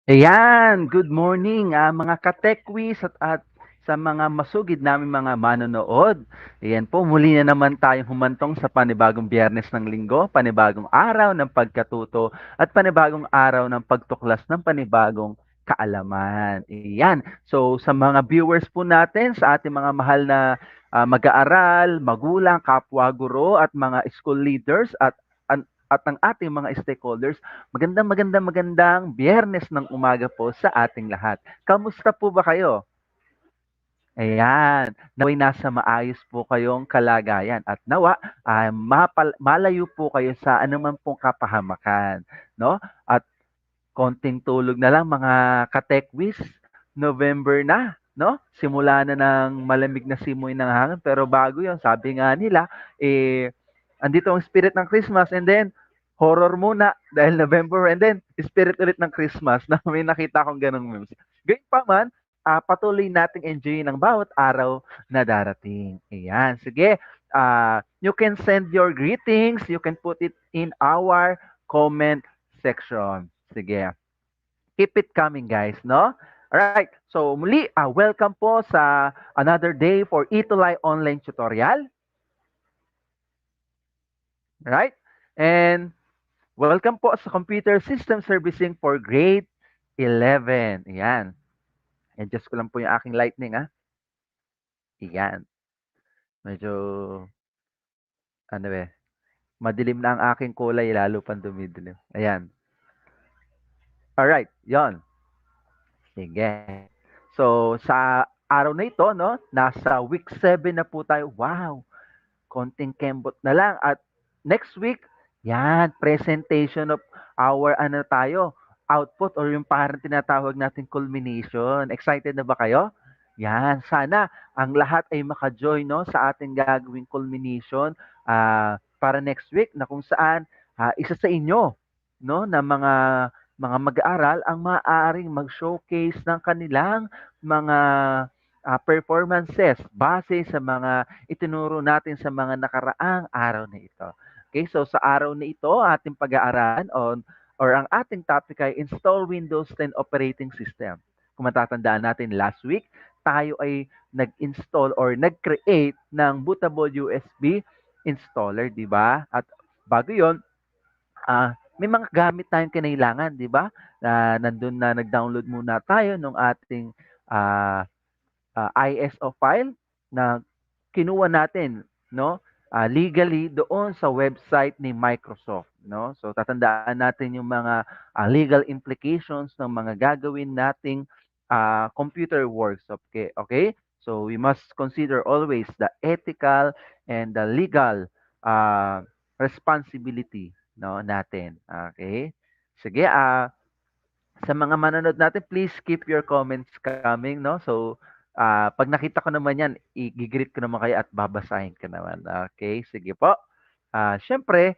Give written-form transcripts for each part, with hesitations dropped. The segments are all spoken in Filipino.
Ayan, good morning mga ka-techwiz at sa mga masugid namin mga manonood. Ayan po, muli na naman tayong humantong sa panibagong Biyernes ng Linggo, panibagong araw ng pagkatuto at panibagong araw ng pagtuklas ng panibagong kaalaman. Ayan. So sa mga viewers po natin, sa ating mga mahal na mag-aaral, magulang, kapwa guro at mga school leaders at ang ating mga stakeholders, magandang Biyernes ng umaga po sa ating lahat. Kamusta po ba kayo? Ayan, nawa'y nasa maayos po kayong kalagayan at nawa malayo po kayo sa anuman pong kapahamakan, no? At konting tulog na lang mga ka-techwiz, November na, no? Simula na ng malamig na simoy ng hangin pero bago 'yon, sabi nga nila andito ang spirit ng Christmas and then horror muna dahil November and then spirit ulit ng Christmas na may nakita akong ganong memes. Gayunpaman, patuloy nating enjoyin ang bawat araw na darating. Ayan, sige. You can send your greetings, you can put it in our comment section. Sige. Keep it coming, guys, no? Alright, so muli, welcome po sa another day for Itulay Online Tutorial. Right? And welcome po sa Computer System Servicing for Grade 11. Ayan. Adjust ko lang po yung aking lightning, ha? Ayan. Medyo, ano eh, madilim na ang aking kulay, lalo pang dumidilim. Ayan. Alright, yon. Sige. So, sa araw na ito, no, nasa week 7 na po tayo. Wow! Konting kembot na lang. At next week, yan, presentation of our, ano tayo, output or yung parang tinatawag natin culmination. Excited na ba kayo? Yan, sana ang lahat ay maka-join no, sa ating gagawing culmination para next week na kung saan isa sa inyo no, na mga mag-aaral ang maaaring mag-showcase ng kanilang mga performances base sa mga itinuro natin sa mga nakaraang araw na ito. Okay, so sa araw na ito, ating pag-aaralan or ang ating topic ay install Windows 10 operating system. Kung matatandaan natin last week, tayo ay nag-install or nag-create ng bootable USB installer, di ba? At bago yon, may mga gamit tayong kinailangan, di ba? Nandun na nag-download muna tayo ng ating ah, ISO file na kinuha natin, no? Legally doon sa website ni Microsoft, no? So tatandaan natin yung mga legal implications ng mga gagawin nating computer works, okay? Okay? So we must consider always the ethical and the legal uh, responsibility no natin. Okay? Sige, sa mga manonood natin, please keep your comments coming, no? So, pag nakita ko naman yan, i-greet ko naman kayo at babasahin ko naman. Okay, sige po. Siyempre,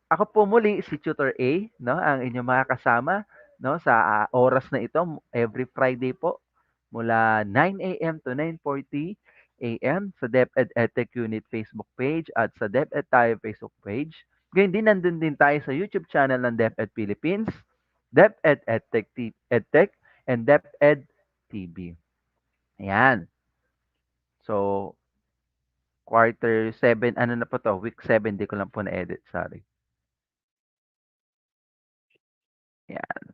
ako po muli si Tutor A, no? Ang inyong mga kasama, no? Sa oras na ito, every Friday po, mula 9 a.m. to 9:40 a.m. sa DepEd EdTech Unit Facebook page at sa DepEd Tayo Facebook page. Ngayon din, nandun din tayo sa YouTube channel ng DepEd Philippines, DepEd EdTech, and DepEd TV. Ayan. So, quarter 7, ano na po to? Week 7, di ko lang po na-edit, sorry. Ayan.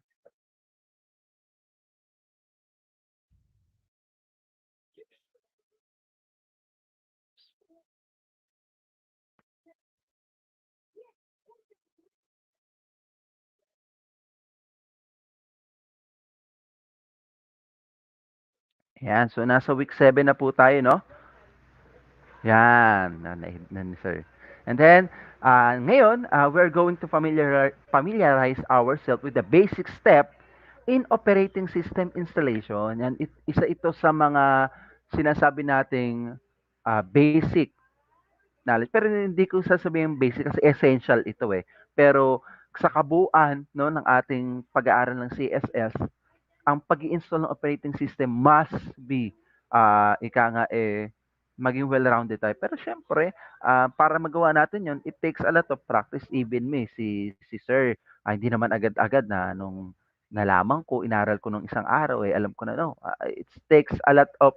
Ayan. So, nasa week 7 na po tayo, no? Yan, sir. And then, ngayon, we're going to familiarize ourselves with the basic step in operating system installation. Yan, isa ito sa mga sinasabi nating basic knowledge. Pero hindi ko sasabihin basic kasi essential ito eh. Pero sa kabuuan no, ng ating pag-aaral ng CSS, ang pag-i-install ng operating system must be ika nga maging well-rounded tayo. Pero syempre, para magawa natin yon, it takes a lot of practice. Even me, si Sir, hindi naman agad-agad na nung nalaman ko, inaral ko nung isang araw, eh, alam ko na, no, it takes a lot of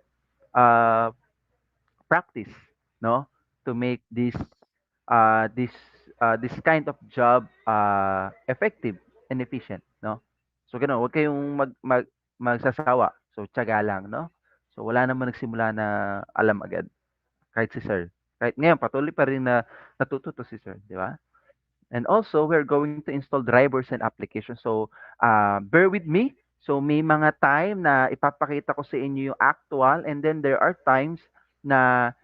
uh, practice, no, to make this kind of job effective and efficient, no. So gano'n, huwag kayong magsasawa. So tiyaga lang, no. So wala naman nagsimula na alam agad, kahit si sir. Kahit ngayon patuloy pa rin na natututo si sir, di ba? And also, we're going to install drivers and applications. So, bear with me. So, may mga time na ipapakita ko sa inyo yung actual, and then there are times na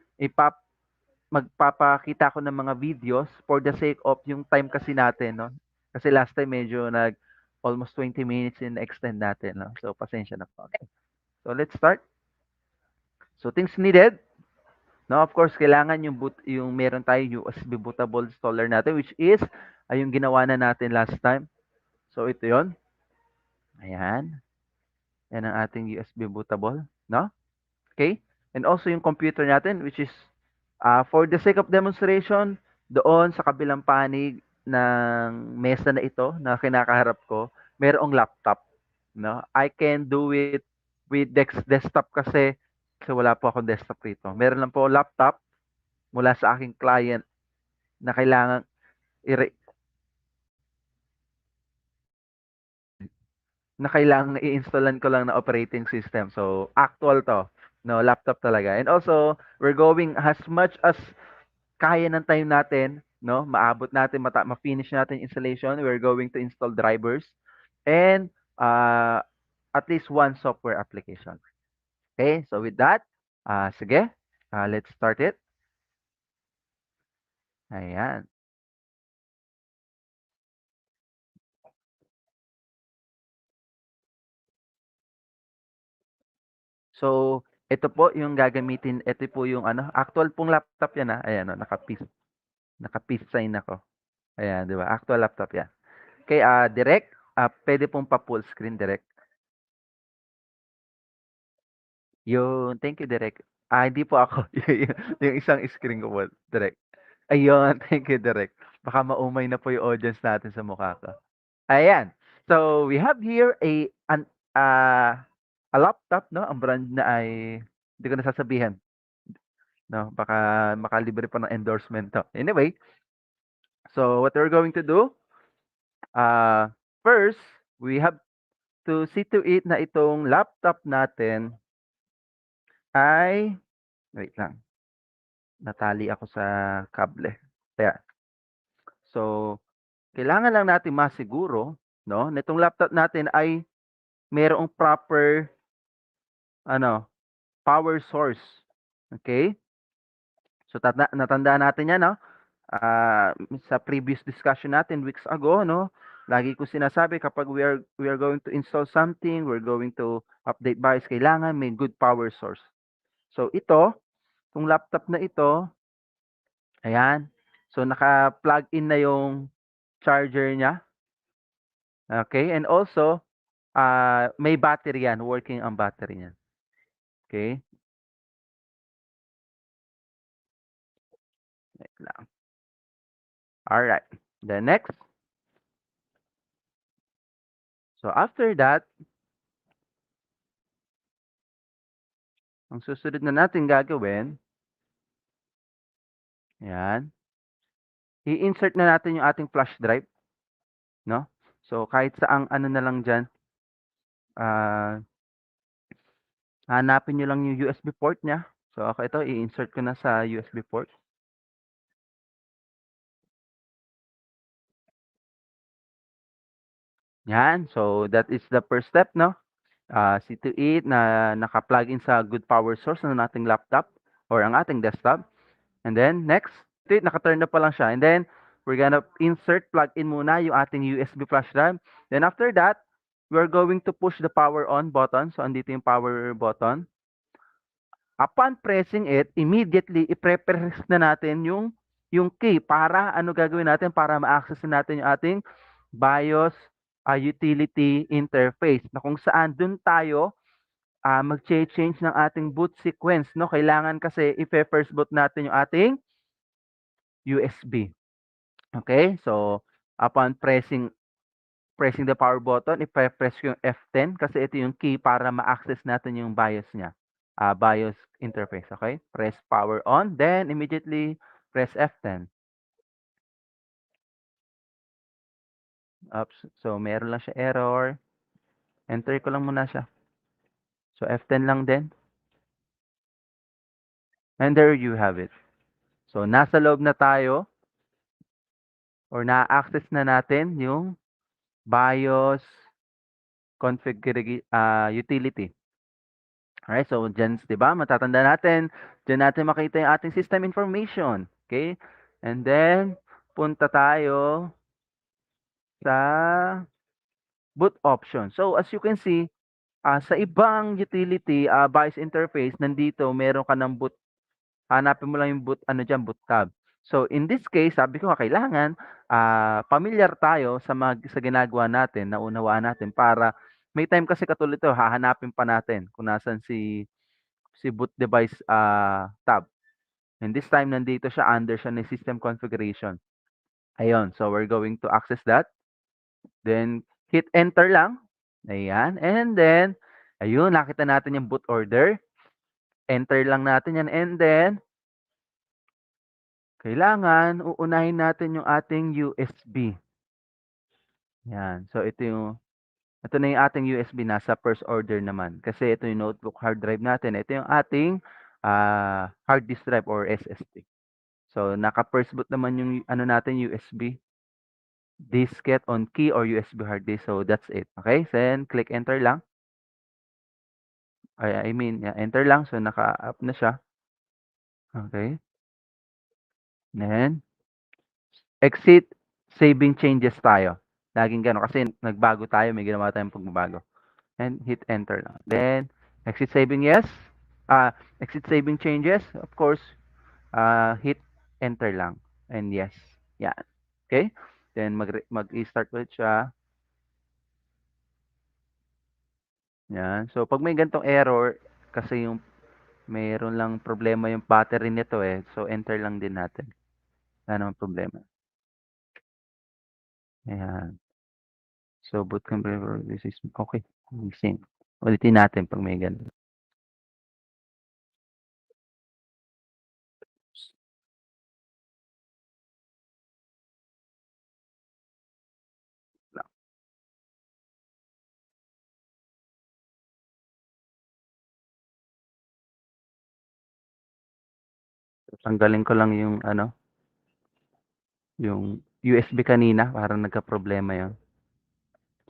magpapakita ko ng mga videos for the sake of yung time kasi natin, no? Kasi last time medyo almost 20 minutes in extend natin, no? So, pasensya na po. Okay. So, let's start. So, things needed. No, of course, kailangan yung meron tayong USB bootable installer natin, which is yung ginawa na natin last time. So, ito yon. Ayan. Yan ang ating USB bootable. No? Okay? And also yung computer natin, which is, for the sake of demonstration, doon sa kabilang panig ng mesa na ito na kinakaharap ko, merong laptop. No? I can do it with desktop kasi wala po akong desktop rito. Meron lang po laptop mula sa aking client na kailangan i- i-installan ko lang na operating system. So, actual to. No, laptop talaga. And also, we're going as much as kaya ng time natin, no? Maabot natin, ma-finish natin installation. We're going to install drivers and at least one software application. Okay? So, with that, sige, let's start it. Ayan. So, ito po yung gagamitin. Ito po yung actual pong laptop yan Ayan, naka-peace sign ako. Ayan, 'di ba? Actual laptop 'yan. Okay, direct, pwede pong pa-full screen direct. Yun, thank you direct. Hindi po ako. Yung isang screen ko po, direct. Ayun, thank you direct. Baka maumay na po yung audience natin sa mukha ko. Ayan. So, we have here uh, a laptop, no? Ang brand na ay hindi ko na sasabihin, no? Baka makalibre pa ng endorsement 'to. Anyway, so what we're going to do, first, we have to see to it na itong laptop natin ay wait lang, natali ako sa kable. Kaya, so, kailangan lang natin masiguro, no, na itong laptop natin ay mayroong proper, power source. Okay? So, natandaan natin yan, no? Sa previous discussion natin weeks ago, no? Lagi ko sinasabi kapag we are going to install something, we're going to update BIOS, kailangan may good power source. So, itong laptop na ito, ayan. So, naka-plug in na yung charger niya. Okay? And also, may battery yan. Working ang battery niya. Okay? Wait lang. Alright. Then next. So, after that, ang susunod na natin gagawin, ayan, i-insert na natin yung ating flash drive. No? So, kahit saang na lang dyan, hanapin nyo lang yung USB port niya. So, ako ito, i-insert ko na sa USB port. Yan. So, that is the first step, no? See to it na naka-plug in sa good power source ng ating laptop or ang ating desktop. And then, next, naka-turn na pa lang siya. And then, we're gonna insert, plug in muna yung ating USB flash drive. Then, after that, we're going to push the power on button. So, andito yung power button. Upon pressing it, immediately, i-press na natin yung key para gagawin natin para ma-access natin yung ating BIOS utility interface na kung saan dun tayo mag-change ng ating boot sequence, no? Kailangan kasi i-first boot natin yung ating USB. Okay? So, upon pressing pressing the power button, ipe-press ko yung F10 kasi ito yung key para ma-access natin yung BIOS niya, BIOS interface, okay? Press power on, then immediately press F10. Oops, so meron lang siya error. Enter ko lang muna siya. So F10 lang din. And there you have it. So nasa loob na tayo or na-access na natin yung BIOS utility. Alright, so dyan, di ba, matatanda natin, dyan natin makita yung ating system information. Okay? And then, punta tayo sa boot option. So, as you can see, sa ibang utility, BIOS interface, nandito, meron ka ng boot. Hanapin mo lang yung boot, boot tab. So, in this case, sabi ko nga, kailangan, familiar tayo sa ginagawa natin, naunawaan natin, para may time kasi katulad ito, hahanapin pa natin kung nasan si boot device tab. And this time, nandito siya, under siya ng system configuration. Ayun, so we're going to access that. Then, hit enter lang. Ayan, and then, ayun, nakita natin yung boot order. Enter lang natin yan, and then, kailangan uunahin natin yung ating USB. Yan, so ito na yung ating USB, nasa first order naman. Kasi ito yung notebook hard drive natin. Ito yung ating hard disk drive or SSD. So, naka-first boot naman yung natin, USB. Diskette on key or USB hard disk. So, that's it. Okay? Then, click enter lang. Enter lang. So, naka-up na siya. Okay? Then, exit, saving changes tayo. Laging gano'n. Kasi nagbago tayo. May ginawa tayong pagbabago. And hit enter lang. Then, exit saving yes. Exit saving changes. Of course, hit enter lang. And yes. Yan. Okay? Then, mag-i-start ulit siya. Yan. So, pag may ganitong error, kasi yung mayroon lang problema yung battery nito eh. So, enter lang din natin. Wala namang problema. Ayan. So, bootcamp driver, this is, okay. Same. Ulitin natin pag may ganun. Tanggalin ko lang yung yung USB kanina, parang nagka-problema yun.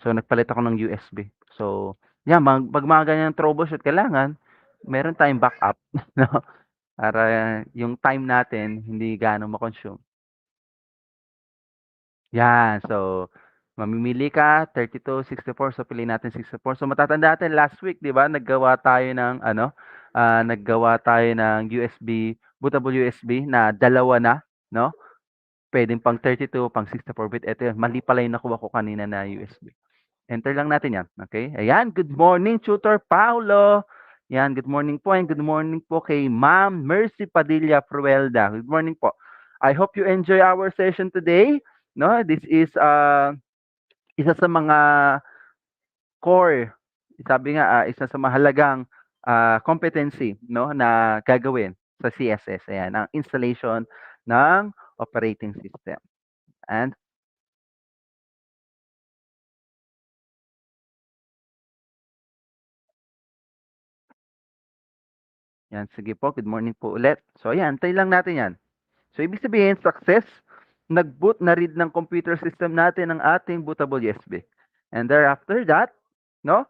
So, nagpalit ako ng USB. So, yan, pag mga ganyan troubleshoot, kailangan meron tayong backup, no? Para yung time natin hindi gaano ma-consume. Yan, so mamimili ka 32, 64, so piliin natin 64. So matatanda natin last week, 'di ba? Naggawa tayo ng USB, bootable USB na dalawa na, no? Pwedeng pang 32, pang 64 bit. Ito 'yun, mali pala yung nakuha ko kanina na USB. Enter lang natin 'yan, okay? Ayan, good morning Tutor Paulo. Yan, good morning po and good morning po kay Ma'am Mercy Padilla Fruelda. Good morning po. I hope you enjoy our session today. No, this is isa sa mga core, sabi nga isa sa mahalagang competency, no, na gagawin sa CSS. Ayan, ang installation ng operating system. And yan, sige po, good morning po ulit. So ayan, tayo lang natin yan. So ibig sabihin, success, nag-boot na read ng computer system natin ang ating bootable USB. And thereafter that, no,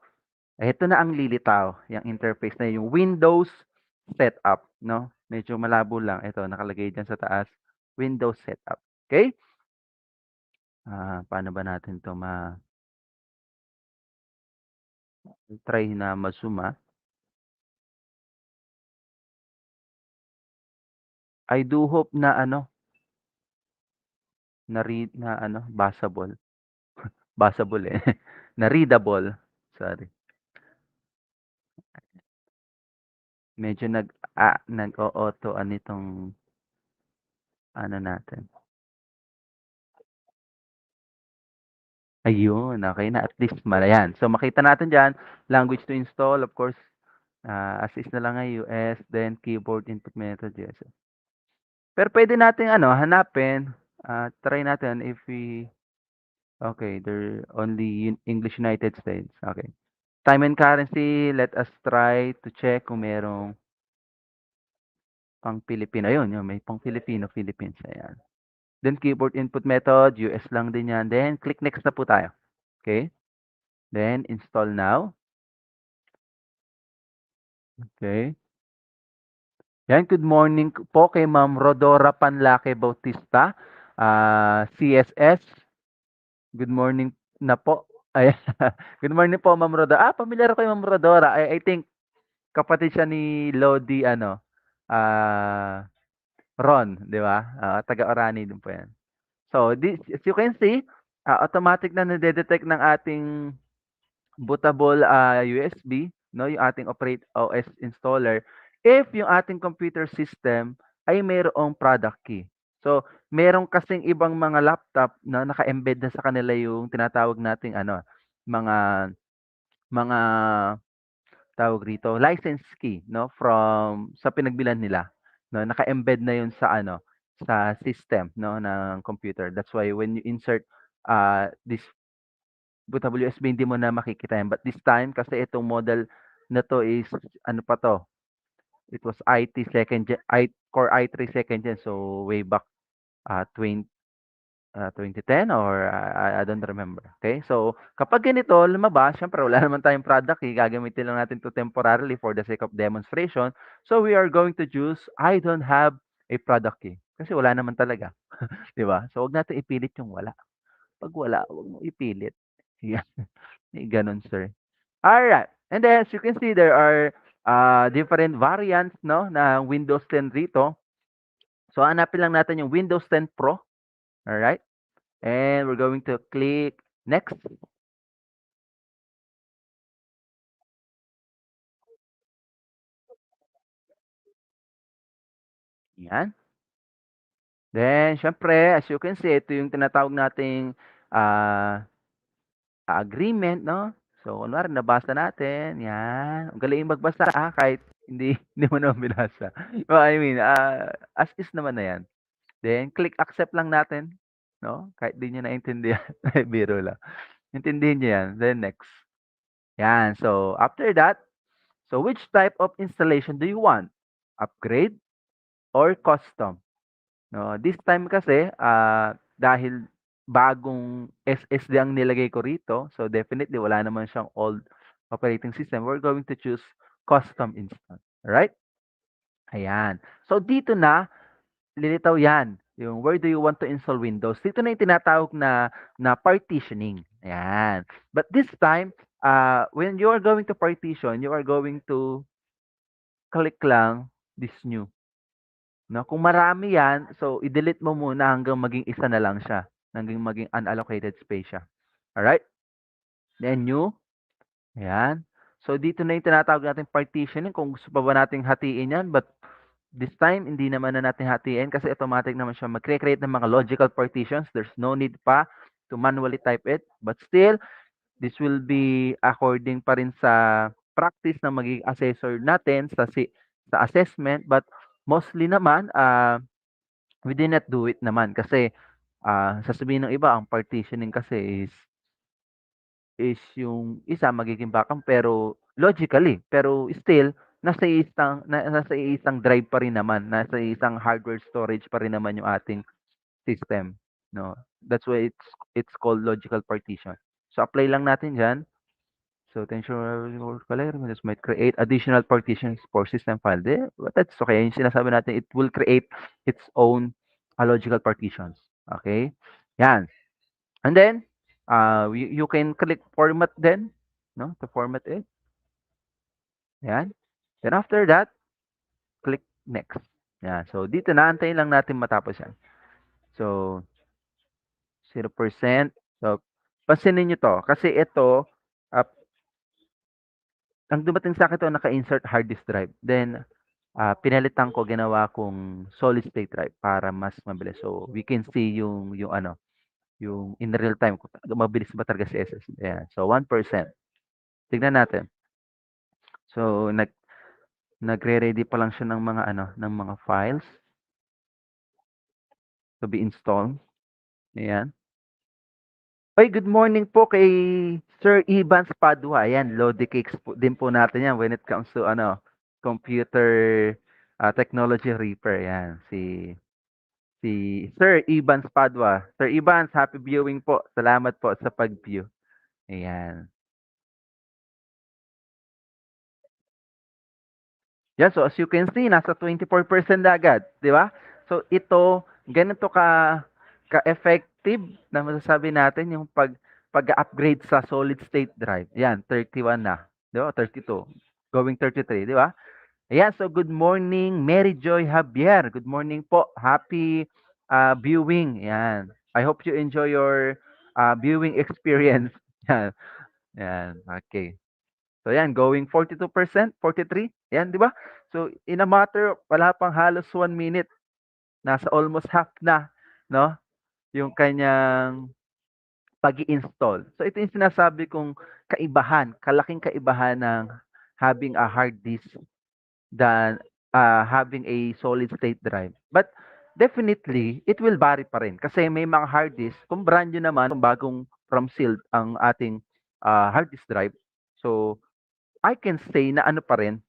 ito na ang lilitaw, yung interface na yung Windows setup, no? Medyo malabo lang. Ito, nakalagay dyan sa taas, Windows setup. Okay? Paano ba natin to try na ma-zoom I do hope na na read na basable. Basable eh. Na readable. Sorry. Medyo nag-o-auto itong natin. Ayun, okey na at least yan. So makita natin diyan, language to install of course, assist na lang nga US, then keyboard input method, yes. Pero puwede nating ano, hanapin, try natin if we okay, they're only in English United States, okay. Time and currency, let us try to check kung merong pang Pilipino, ayun, yun may pang Filipino, Philippines, ayan. Then keyboard input method, US lang din yan, then click next na po tayo, okay. Then install now, okay. Yan, good morning po kay Ma'am Rodora Panlake Bautista, CSS. Good morning na po. Ayan. Good morning po, Ma'am Rodora. Pamilyar ako kay Ma'am Rodora. I think kapatid siya ni Lodi ano, ah, Ron, 'di ba? Taga-Orani din po 'yan. So, this as you can see, automatic na nade-detect ng ating bootable, USB 'no, yung ating operate OS installer if yung ating computer system ay mayroong product key. So, meron kasing ibang mga laptop na naka-embed na sa kanila yung tinatawag nating ano, mga mga tawag rito, license key 'no, from sa pinagbilhan nila 'no, naka-embed na yun sa ano, sa system 'no, ng computer. That's why when you insert, this bootable USB hindi mo na makikita yan. But this time kasi itong model na 'to is ano pa 'to, it was IT second gen Core i3 second gen. So, way back, ah, twen 2010 or I don't remember, okay? So, kapag ganito lumabas siyempre wala naman tayong product key, gagamitin lang natin 'to temporarily for the sake of demonstration. So, we are going to choose, I don't have a product key, kasi wala naman talaga, 'di ba? So, 'wag natin ipilit yung wala. 'Pag wala, 'wag mong ipilit. Yan, may gano'n, sir. Alright, and then as you can see there are, different variants 'no, ng Windows 10 rito. So, hanapin lang natin yung Windows 10 Pro, alright? And we're going to click next, 'yan. Then siyempre as you can see ito yung tinatawag nating, ah, agreement 'no. So, kunwari nabasa natin, 'yan. Ang galing magbasa, kahit hindi hindi mo naman binasa. Well, I mean, as is naman na 'yan. Then click accept lang natin 'no, kahit di niyo naintindihan, biro lang. Intindihin niyo 'yan, then next. 'Yan, so after that, so which type of installation do you want? Upgrade or custom? 'No, this time kasi, dahil bagong SSD ang nilagay ko rito, so definitely wala naman siyang old operating system, we're going to choose custom install, alright? Ayan. So dito na lilitaw 'yan, yung where do you want to install Windows, dito na yung tinatawag na partitioning, ayan. But this time, when you are going to partition, you are going to click lang this new. 'No, kung marami 'yan, so i-delete mo muna hanggang maging isa na lang siya, hanggang maging unallocated space siya. Alright? Then new, ayan. So dito na yung tinatawag nating partitioning kung gusto pa ba nating hatiin 'yan, but this time hindi naman na natin hatiin kasi automatic naman siya magcre-create ng mga logical partitions. There's no need pa to manually type it, but still this will be according pa rin sa practice na magiging assessor natin sa assessment, but mostly naman, we did not do it naman kasi, sasabihin ng iba ang partitioning kasi is yung isa magiging backup pero logically, pero still nasa iisang drive pa rin naman, nasa isang hardware storage pa rin naman yung ating system, 'no. That's why it's called logical partition. So, apply lang natin diyan. So, this might create additional partitions for system file. But that's okay. Yung sinasabi natin, it will create its own logical partitions. Okay? Yan. And then, you can click format then, no? To format it. Yan. Then after that, click next. Yan. So, dito na, antayin lang natin matapos yan. So, 0%. So, pansinin nyo to. Kasi ito, uh, ang dumating sa akin 'to naka-insert hard disk drive. Then, pinalitan ko, ginawa kong solid state drive para mas mabilis. So, we can see yung ano. yung in real time kung mabilis ba talaga si SSD. Ayan. So 1%. Tignan natin. So nagre-ready pa lang siya ng mga ano, ng mga files to be installed. Ayan. Ay, good morning po kay Sir Ivan Padua. Ayan, Lodi Cakes po, din po natin yan when it comes to ano, computer technology reaper. Ayan, si Sir Ivan Padua. Sir Ivan, happy viewing po. Salamat po sa pag-view. Ayan. Yeah, so as you can see, nasa 24% na agad, di ba? So ito, ganito ka-effective na masasabi natin yung pag-upgrade sa solid state drive. Yan, 31 na, di ba? 32, going 33, di ba? Ayan, so good morning, Mary Joy Javier. Good morning po. Happy viewing. Yan. I hope you enjoy your viewing experience. Yan. Yan. Okay. So yan, going 42%, 43. Yan, di ba? So in a matter, wala pang halos 1 minute, nasa almost half na, no? Yung kanyang pag-i-install. So ito yung sinasabi kong kaibahan, kalaking kaibahan ng having a hard disk than having a solid state drive. But definitely, it will vary pa rin. Kasi may mga hard disk, kung brand new naman, kung bagong from sealed ang ating hard disk drive. So I can say na ano pa rin,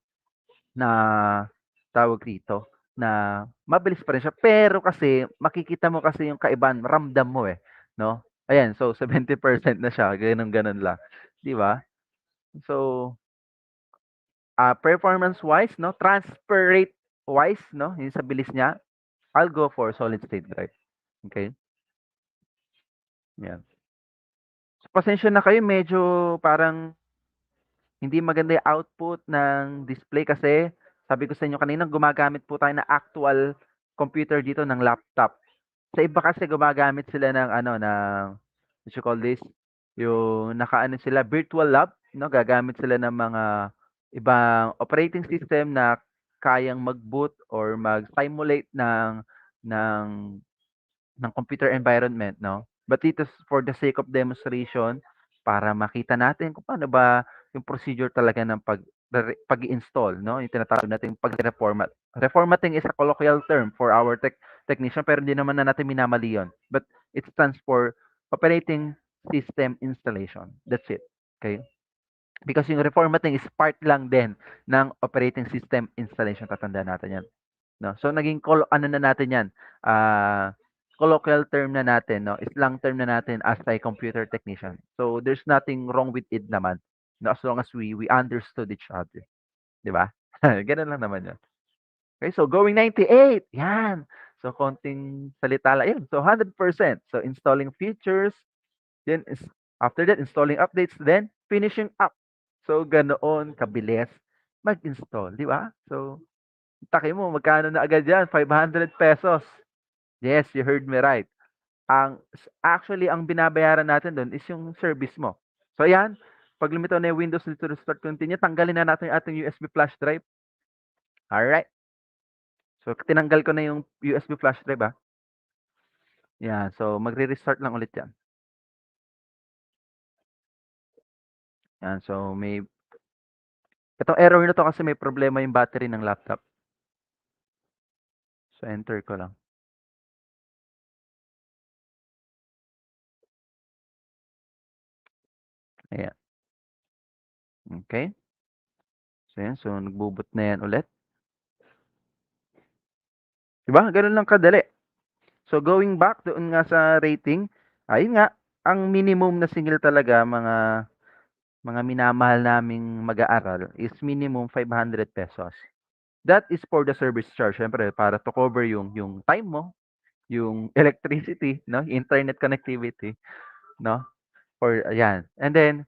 na tawag dito, na mabilis pa rin siya. Pero kasi makikita mo kasi yung kaibahan, ramdam mo eh, no? Ayan, so 70% na siya, gano'n-gano'n lang, 'di ba? So, performance wise, no, transfer rate wise, no, yung sa bilis niya, I'll go for solid state drive. Okay? Yan. So, pasensya na kayo, medyo parang hindi maganda yung output ng display kasi sabi ko sa inyo kanina gumagamit po tayo ng actual computer dito ng laptop. Sa iba kasi gumagamit sila ng ano ng what you call this, yung nakaano sila virtual lab, no? Gagamit sila ng mga ibang operating system na kayang mag-boot or mag-simulate ng ng computer environment, no? But dito for the sake of demonstration, para makita natin kung paano ba yung procedure talaga ng pag-install, no? Yung tinatawag nating pag-reformat. Reformatting is a colloquial term for our technician pero hindi naman na natin minamali yun. But it stands for operating system installation. That's it. Okay? Because yung reformatting is part lang din ng operating system installation. Tatandaan natin yan. No? So naging ano na natin 'yan. Colloquial term na natin, no? Slang term na natin as a computer technician. So there's nothing wrong with it naman. No, as long as we understood each other, 'di ba? Ganun lang naman 'yun. Okay, so going 98. Yan. So konting salita lang 'yun. So 100%. So installing features, then is after that installing updates, then finishing up. So ganoon kabilis mag-install, 'di ba? So taki mo magkano na agad yan, ₱500. Yes, you heard me right. Actually ang binabayaran natin dun is yung service mo. So ayan, 'pag lumitaw na yung Windows dito restart continue, tanggalin na natin yung ating USB flash drive. Alright. So tinanggal ko na yung USB flash drive, Yan, so magre-restart lang ulit yan. Yan, so itong error na 'to kasi may problema yung battery ng laptop. So enter ko lang. Ayan. Okay. So yan, so nagbo-boot na yan ulit. 'Di ba, gano'n lang kadali. So going back doon nga sa rating, ayun nga, ang minimum na singil talaga mga minamahal naming mag-aaral is minimum ₱500. That is for the service charge, siyempre para to cover yung time mo, yung electricity, 'no, internet connectivity, 'no, for ayan. And then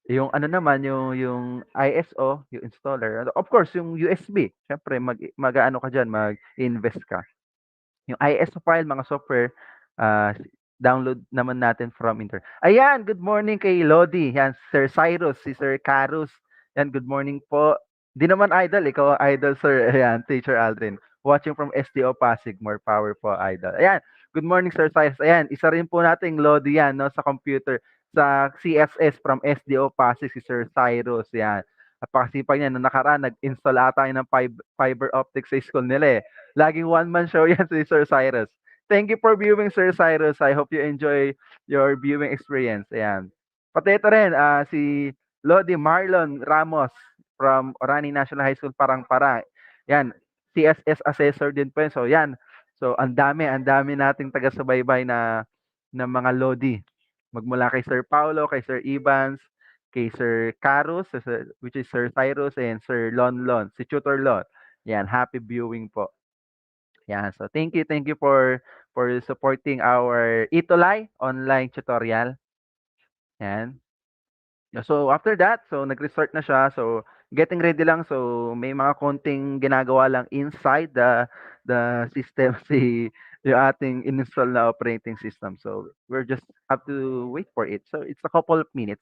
yung ano naman, yung ISO, yung installer, of course yung USB, siyempre mag-aano ka diyan, mag-invest ka. Yung ISO file, mga software, download naman natin from internet. Ayan, good morning kay Lodi. Yan, Sir Cyrus, si Sir Carus. Yan, good morning po. Di naman idol, ikaw idol, Sir. Ayan, Teacher Aldrin. Watching from STO Pasig, more power po, idol. Ayan, Good morning, Sir Cyrus. Ayan, isa rin po nating Lodi yan, no, sa computer. Sa CSS from SDO Pasig, si Sir Cyrus. Yan. Napakasipag niya. Nung nakaraan, nag-install ata yun ng fiber optic sa school nila eh. Laging one-man show yan si Sir Cyrus. Thank you for viewing, Sir Cyrus. I hope you enjoy your viewing experience. Ayan. Pati ito rin, si Lodi Marlon Ramos from Orani National High School, Parang-Parang. Yan, CSS assessor din po yun. So yan, so ang dami nating taga-subaybay na mga Lodi. Magmula kay Sir Paulo, kay Sir Evans, kay Sir Carus, which is Sir Cyrus, and Sir Lon, si Tutor Lon. Yan, happy viewing po. Yan, so thank you for supporting our Itolay online tutorial. Yan. So after that, so nag-restart na siya. So getting ready lang. So may mga konting ginagawa lang inside the system si yung ating install na operating system. So we're just have to wait for it. So it's a couple of minutes.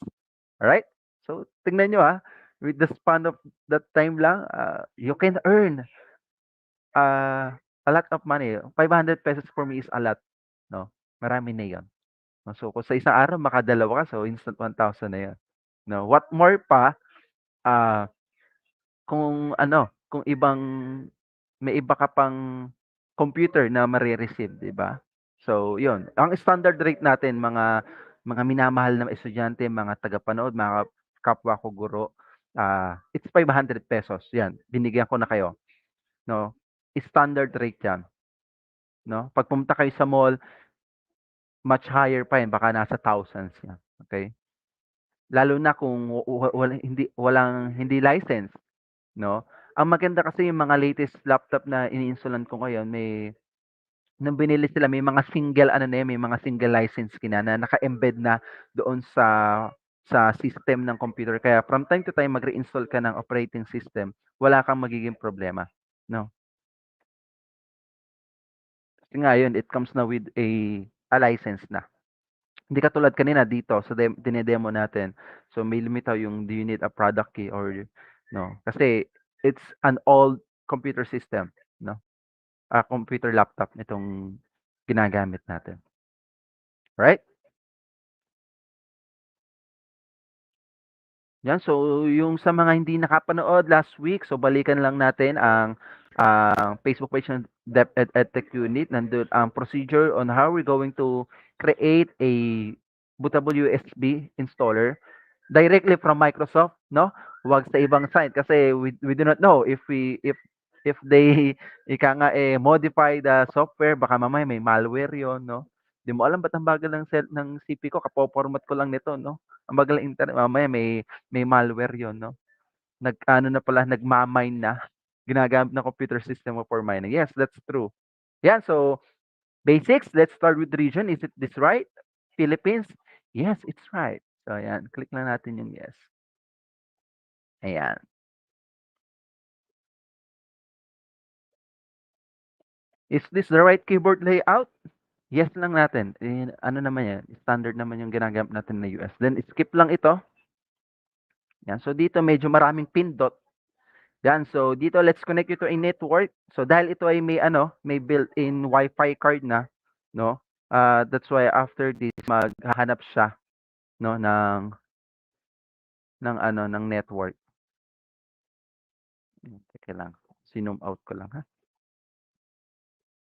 All right? So tingnan nyo with the span of that time lang, you can earn a lot of money. 500 pesos for me is a lot, no? Marami na 'yon. So kung sa isang araw makadalawa ka, so instant 1,000 na 'yon. No, what more pa, ah, kung ano, kung may iba ka pang computer na mare-receive, 'di ba? So 'yun, ang standard rate natin mga minamahal na estudyante, mga tagapanood, mga kapwa ko guro, it's 500 pesos 'yan, binigyan ko na kayo, 'no? Standard rate 'yan, 'no? 'Pag pumunta kayo sa mall, much higher pa 'yan, baka nasa thousands 'yan, okey? Lalo na kung hindi license. 'No? Ang maganda kasi yung mga latest laptop na ini-installan ko ngayon nung binili sila may mga single ano na yan, may mga single license na naka-embed na doon sa system ng computer. Kaya from time to time mag-reinstall ka ng operating system, wala kang magiging problema, 'no? Kasi nga yun, it comes na with a license na. Hindi katulad kanina dito sa dine-demo natin. So may limitaw yung, do you need a product key or no? Kasi it's an old computer system, no? Computer laptop nitong ginagamit natin. Right? Yan, so yung sa mga hindi nakapanood last week, so balikan lang natin ang Facebook page ng DepEd EdTech Unit. Nandun ang procedure on how we're going to create a bootable USB installer directly from Microsoft, no? Huwag sa ibang site kasi we do not know if they modify the software, baka mamaya may malware 'yon, no? Di mo alam ba't ang bagal ng CP ko, kapo-format ko lang nito, no? Ang bagal ng internet, mamaya may malware 'yon, no? Nag-ano na pala, nagma-mine na. Ginagamit ng computer system mo for mining. Yes, that's true. Yan, so basics, let's start with region. Is it this right? Philippines? Yes, it's right. So ayan, click lang natin yung yes. Ayan. Is this the right keyboard layout? Yes lang natin. Ano naman yan, standard naman yung ginagamit natin na US. Then skip lang ito. Yan. So dito medyo maraming pindot. Yan. So dito let's connect you to a network. So dahil ito ay may built-in Wi-Fi card na, no? That's why after this maghahanap siya, no, ng network. Teka lang. Sinum out ko lang ha.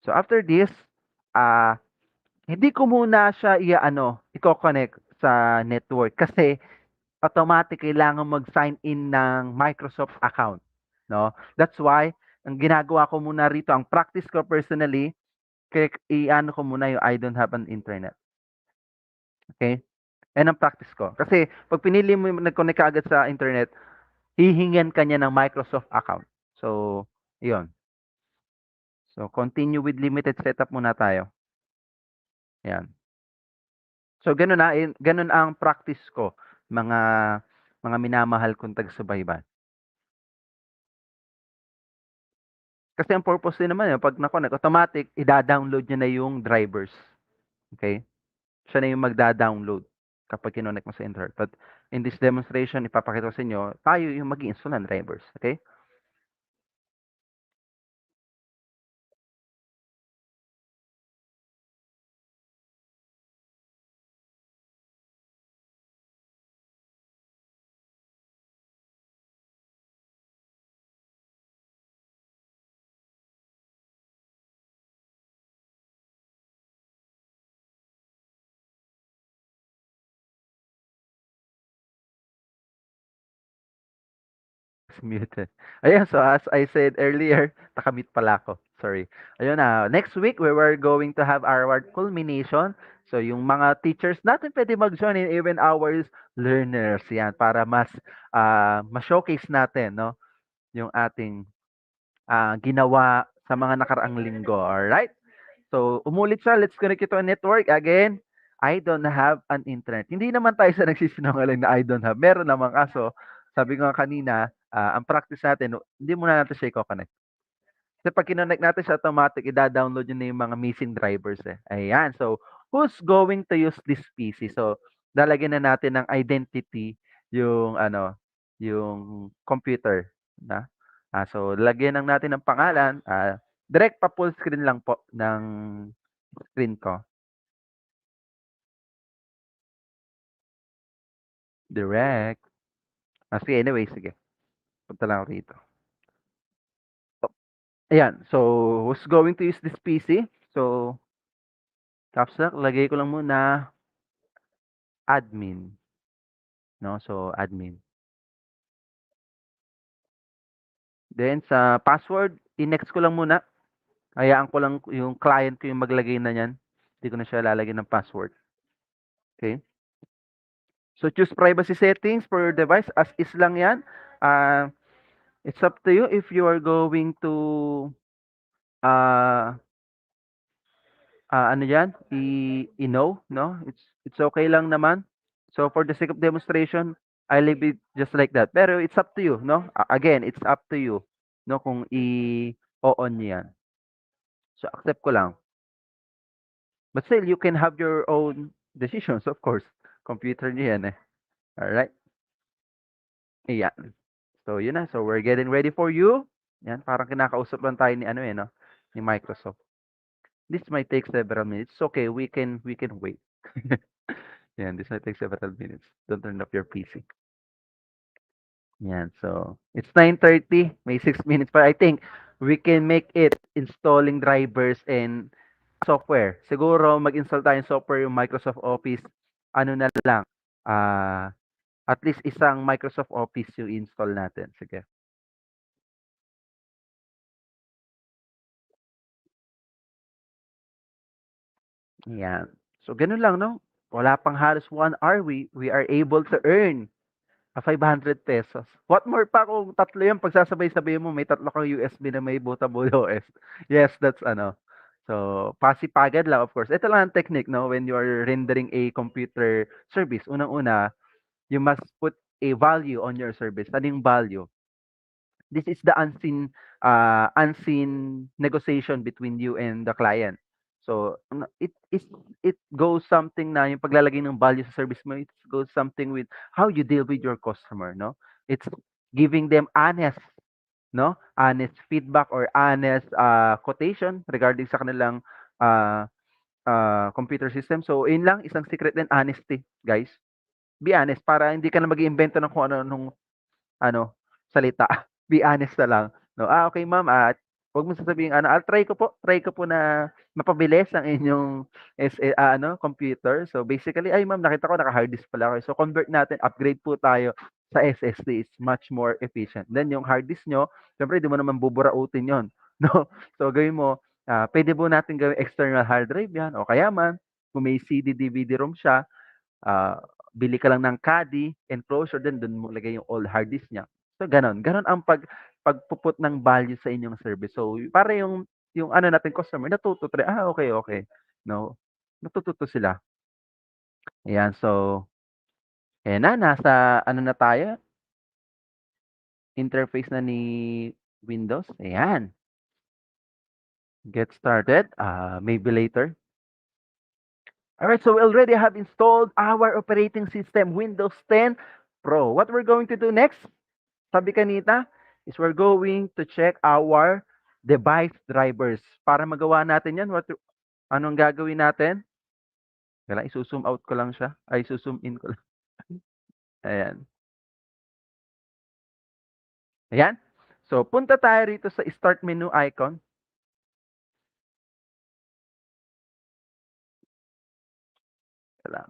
So after this, hindi ko muna siya i-connect sa network kasi automatic kailangan mag-sign in ng Microsoft account, no? That's why ang ginagawa ko muna rito, ang practice ko personally, i-ano ko muna yung I don't have an internet. Okay? Yan ang practice ko. Kasi pag pinili mo yung nag-connect ka agad sa internet, hihingan ka niya ng Microsoft account. So, yun. So, continue with limited setup muna tayo. Yan. So, ganun ang practice ko, mga minamahal kong taga-subaybay. Kasi ang purpose din naman, pag na-connect, automatic, ida-download niya na yung drivers. Okay? Siya na yung magda-download kapag kinonect mo sa internet. But in this demonstration, ipapakita ko sa inyo, tayo yung mag-i-install ng drivers. Okay? Muted. Ayan, so as I said earlier, nakamute pala ako. Sorry. Ayun na, next week we were going to have our culmination. So yung mga teachers natin pwede mag-join in, even our learners yan para mas ma-showcase natin no yung ating ginawa sa mga nakaraang linggo. Alright? So, umulit siya. Let's connect it to a network. Again, I don't have an internet. Hindi naman tayo sa nagsisinungaling na I don't have. Meron naman kaso, sabi ko nga kanina, ang practice natin, hindi muna natin siya i-connect. Kasi pag kinonect natin siya, automatic, i-download yun na yung mga missing drivers eh. Ayan. So, who's going to use this PC? So, lalagyan na natin ng identity yung yung computer na. So, lagyan lang natin ng pangalan. Direct pa full screen lang po ng screen ko. Direct. Sige, anyway, sige. Punta lang ako rito. So, ayan. So, who's going to use this PC? So, caps lock, lagay ko lang muna admin. No? So, admin. Then, sa password, i-next ko lang muna. Hayaan ko lang yung client ko yung maglagay na yan. Hindi ko na siya lalagyan ng password. Okay? So, choose privacy settings for your device. As is lang yan. It's up to you if you are going to uh, ano yan, i-know, no? It's okay lang naman. So, for the sake of demonstration, I leave it just like that. Pero it's up to you, no? Again, it's up to you, no? Kung i-on niyo yan. So, accept ko lang. But still, you can have your own decisions, of course. Computer niyo yan eh. Alright? Ayan. So, yun na. So, we're getting ready for you. Yan, parang kinakausap lang tayo ni ano eh, no? Ni Microsoft. This might take several minutes. It's okay, we can wait. Yan, this might take several minutes. Don't turn off your PC. Yan, so it's 9:30, may 6 minutes pa. I think we can make it installing drivers and software. Siguro mag-install tayo ng software yung Microsoft Office. Ano na lang, at least isang Microsoft Office yung install natin. Sige. Yan. So ganun lang, no? Wala pang halos 1 hour, we are able to earn 500 pesos. What more pa kung tatlo yan, pagsasabay-sabay mo, may tatlo kang USB na may bootable OS. Yes, that's ano. So, pasipagad lang, of course. Ito lang ang technique, no? When you are rendering a computer service, unang-una, you must put a value on your service. Ano yung value? This is the unseen negotiation between you and the client. So, it goes something na yung paglalagay ng value sa service mo, it goes something with how you deal with your customer, no? It's giving them honest, no? Honest feedback or honest quotation regarding sa kanilang uh, computer system. So, yun lang, isang secret din, honesty, guys. Be honest para hindi ka na mag-iimbento ng kung ano ano, salita. Be honest na lang, 'no. Okay ma'am, at 'wag mo sasabihin ano, try ko po na mapabilis ang inyong computer. So basically, "Ay ma'am, nakita ko naka-hard disk pala kayo. So convert natin, upgrade po tayo sa SSD. It's much more efficient." Then yung hard disk niyo, siyempre di mo naman buburautin 'yon, 'no. So gawin mo, puwede po natin gawing external hard drive 'yan o kaya man kung may CD, DVD-ROM siya, ah, bili ka lang ng caddy, enclosure, then dun mo lagay yung old hard disk niya. So gano'n, gano'n ang pagpu-put ng value sa inyong service. So para yung ano natin customer natututo rin, okey, okey, 'no? Natututo sila. Ayan, so ayan na, nasa ano na tayo, interface na ni Windows, ayan. Get started, maybe later. Alright, so we already have installed our operating system, Windows 10 Pro. What we're going to do next, sabi kanina, is we're going to check our device drivers. Para magawa natin yan, anong gagawin natin? Kailangan isu-zoom out ko lang siya. Ay, isu-zoom in ko lang. Ayan. Ayan. So, punta tayo rito sa start menu icon. Ito lang.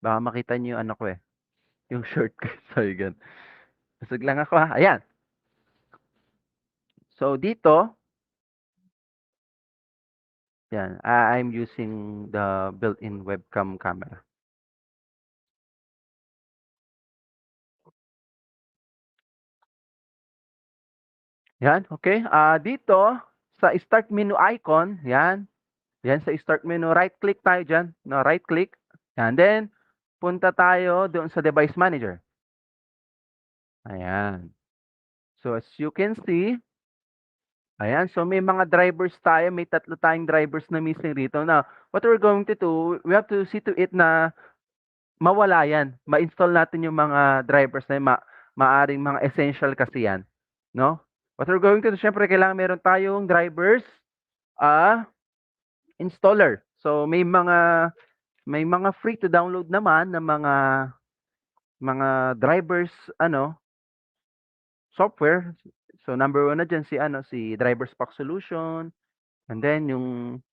Baka makita niyo yung ano ko eh. yung shortcut. Sorry, gan. Busog lang ako ha. Ayan. So, dito, yan, I'm using the built-in webcam camera. Yan, okay. Dito, sa start menu icon, yan. Yan, sa start menu, right-click tayo dyan. No, right-click. Yan, then, punta tayo doon sa device manager. Ayan. So, as you can see, ayan, so may mga drivers tayo, may 3 tayong drivers na missing rito. Now, what we're going to do, we have to see to it na mawala yan. Ma-install natin yung mga drivers na yun, maaring mga essential kasi yan. No? What we're going to do, syempre, kailangan meron tayong drivers, installer. So, may mga free to download naman na mga drivers, software. So, number 1 na diyan si Drivers Pack Solution, and then yung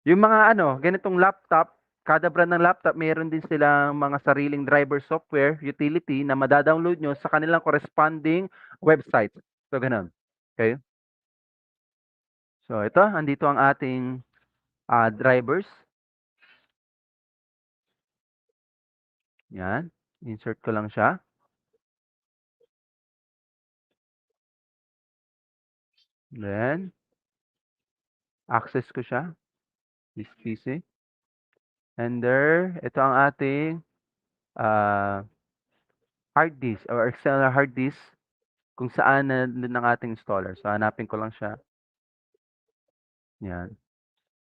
mga ganitong laptop, kada brand ng laptop meron din silang mga sariling driver software utility na mada-download nyo sa kanilang corresponding websites. So, gano'n. Okay? So, ito, andito ang ating drivers. Yan. Insert ko lang siya. Then, access ko siya. This PC. And there, ito ang ating hard disk or external hard disk kung saan nandun ang ating installer. So, hanapin ko lang siya. Yan.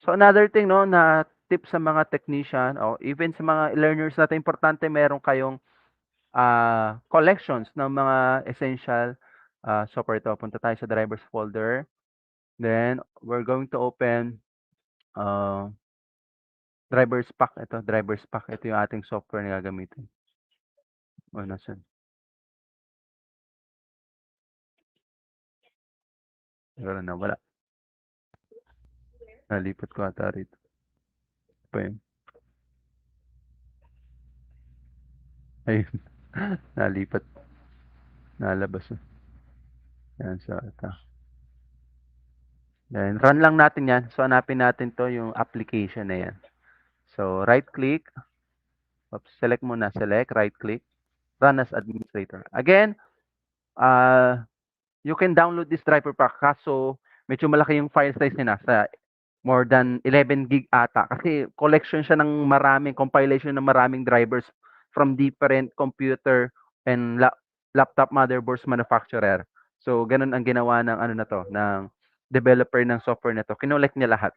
So, another thing, no, na tip sa mga technician o even sa mga learners natin, importante meron kayong collections ng mga essential software. Ito, punta tayo sa drivers folder. Then, we're going to open drivers pack. Ito, drivers pack. Ito yung ating software na gagamitin. O, nasan? Wala na, wala. Nalipat ko ata rito. Pa yun. Ayun. Nalipat. Nalabas. Yan, so ito. Then, run lang natin yan. So, hanapin natin to yung application na yan. So, right-click. Select muna. Select, right-click. Run as administrator. Again, you can download this driver pack. Kaso, medyo malaki yung file size niya. Nasa more than 11 gig ata. Kasi collection siya ng maraming, compilation ng maraming drivers from different computer and laptop motherboards manufacturer. So, ganun ang ginawa ng ng developer ng software na to. Kinolect niya lahat.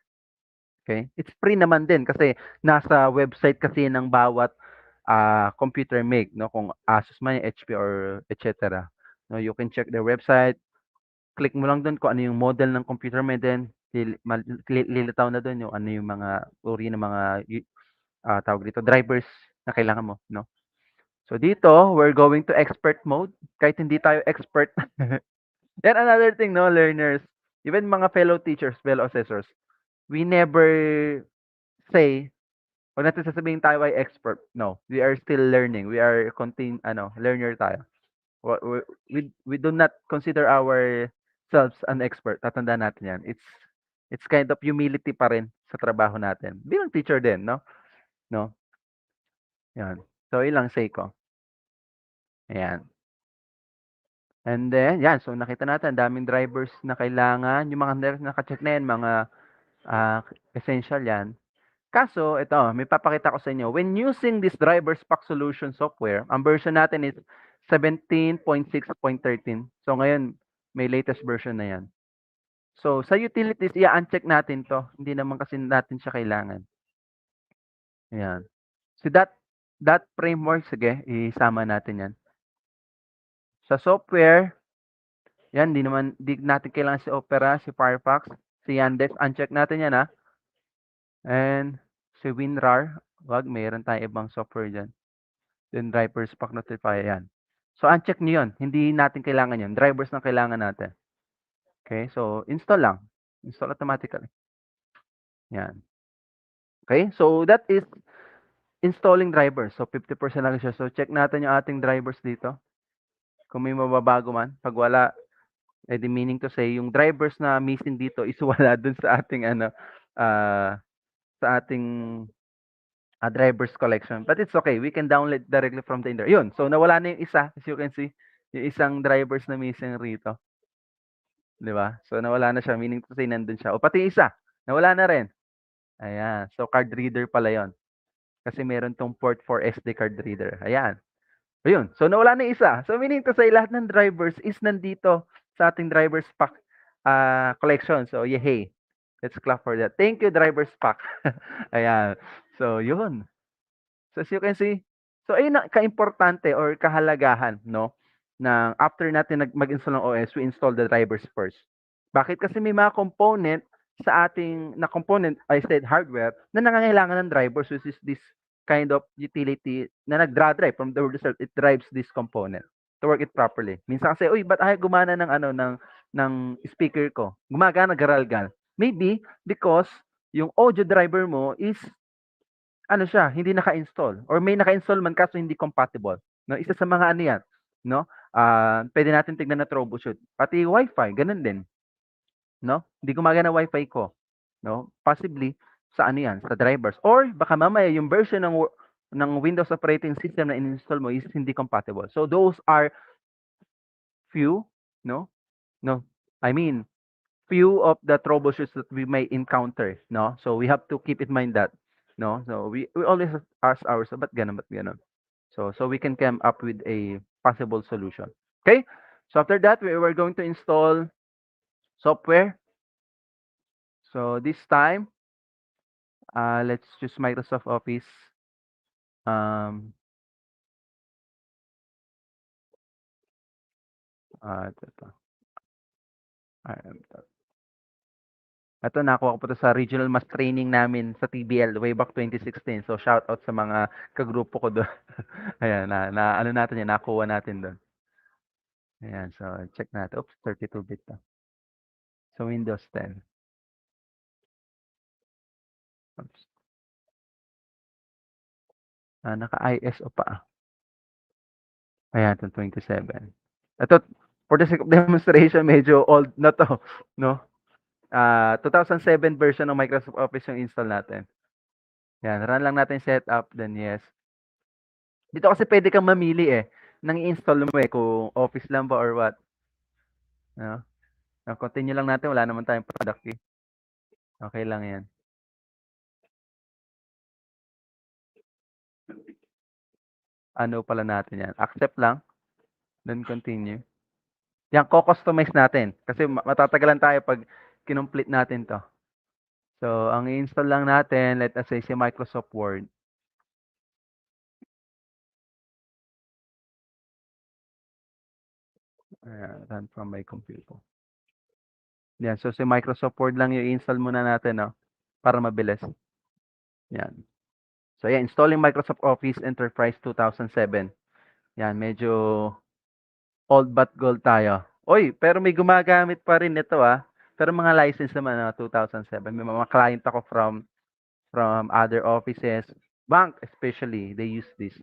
Okay? It's free naman din kasi nasa website kasi ng bawat computer make, no? Kung Asus man, HP or etc. No, you can check their website. Click mo lang doon kung ano yung model ng computer mo, then lilitaw na doon yung ano yung mga uri ng mga tawag dito drivers na kailangan mo, no? So dito, we're going to expert mode. Kahit hindi tayo expert. Then another thing, no, learners, even mga fellow teachers, fellow assessors, we never say, wag natin sasabihin tayo ay expert. No, we are still learning. We are learner tayo. We do not consider ourselves an expert. Tatandaan natin yan. It's kind of humility pa rin sa trabaho natin. Bilang teacher din, no? No? Yan. So, ilang say ko. Ayan. And then, yan. So, nakita natin, daming drivers na kailangan. Yung mga nakacheck na yan, mga essential yan. Kaso, ito, may papakita ko sa inyo. When using this driver's pack solution software, ang version natin is 17.6.13. So, ngayon, may latest version na yan. So, sa utilities, i-uncheck natin to. Hindi naman kasi natin siya kailangan. Ayan. So, that framework, sige, isama natin yan. Sa software, yan, di natin kailangan si Opera, si Firefox, si Yandex. Uncheck natin yan, ha. And si WinRAR, wag, mayroon tayong ibang software dyan. Then drivers pack notify, yan. So, uncheck nyo yun. Hindi natin kailangan yun. Drivers na kailangan natin. Okay, so install lang. Install automatically. Yan. Okay, so that is installing drivers. So 50% lang siya. So check natin yung ating drivers dito. Kung may mababago man. Pag wala, edi meaning to say, yung drivers na missing dito is wala dun sa ating ano, sa ating drivers collection. But it's okay. We can download directly from the internet. Yun. So nawala na yung isa. As you can see, yung isang drivers na missing rito. Di ba? So nawala na siya. Meaning to say, nandun siya. O pati yung isa. Nawala na rin. Ayan. So card reader pala yon. Kasi meron tong port for SD card reader. Ayan. Ayun. So nawala na yung isa. So meaning to say, lahat ng drivers is nandito sa ating drivers pack collection. So yay. Let's clap for that. Thank you, drivers pack. Ayan. So yun. So as you can see, so ayun ang kaimportante or kahalagahan, no, ng after natin mag-install ng OS, we install the drivers first. Bakit? Kasi may mga component sa ating na component, I said hardware, na nangangailangan ng drivers, which is this kind of utility na nag-drive from the result, it drives this component to work it properly. Minsan kasi, uy, ba't ayaw gumana ng ano ng speaker ko? Gumagana, garalgal. Maybe because yung audio driver mo is ano siya, hindi naka-install or may naka-install man kaso hindi compatible, 'no? Isa sa mga ano 'yan, 'no? Puwede natin tignan na troubleshoot. Pati Wi-Fi gano'n din, 'no? Hindi gumagana Wi-Fi ko, 'no? Possibly sa ano 'yan, sa drivers or baka mamaya yung version ng Windows operating system na in-install mo is hindi compatible. So those are few, no? No, I mean few of the troubleshoots that we may encounter, no? So we have to keep in mind that, no? So we always ask ourselves, ba't gano'n, ba't gano'n? So we can come up with a possible solution. Okay? So after that, we were going to install software. So this time, let's choose Microsoft Office. Ito. Ito, nakuha ko po 'to sa regional mass training namin sa TBL way back 2016. So shout out sa mga kagrupo ko doon. Ayan, na ano natin 'yan, nakuha natin doon. Ayan, so check natin. Oops, 32-bit 'to. So Windows 10. Oops. Naka-ISO pa. Ayan, 27. Ito, for the sake of demonstration, medyo old na 'to, 'no? 2007 version ng Microsoft Office yung install natin. Yan, run lang natin setup, then yes. Dito kasi puwede kang mamili, eh, ng i-install mo, eh, kung Office lang ba or what, 'no? Continue lang natin, wala naman tayong product key. Okey lang 'yan. Ano pala natin 'yan, accept lang, then continue. Yan, co-customize natin kasi matatagalan tayo 'pag kinomplete natin 'to. So, ang i-install lang natin, let us say si Microsoft Word. Ayan, run from my computer. Yan, so si Microsoft Word lang yung i-install muna natin, 'no, para mabilis. Yan. So yan, installing Microsoft Office Enterprise 2007. Yan, medyo old but gold tayo. Uy, pero may gumagamit pa rin nito, pero mga license naman na 2007. May mga client ako from other offices, bank especially, they use this.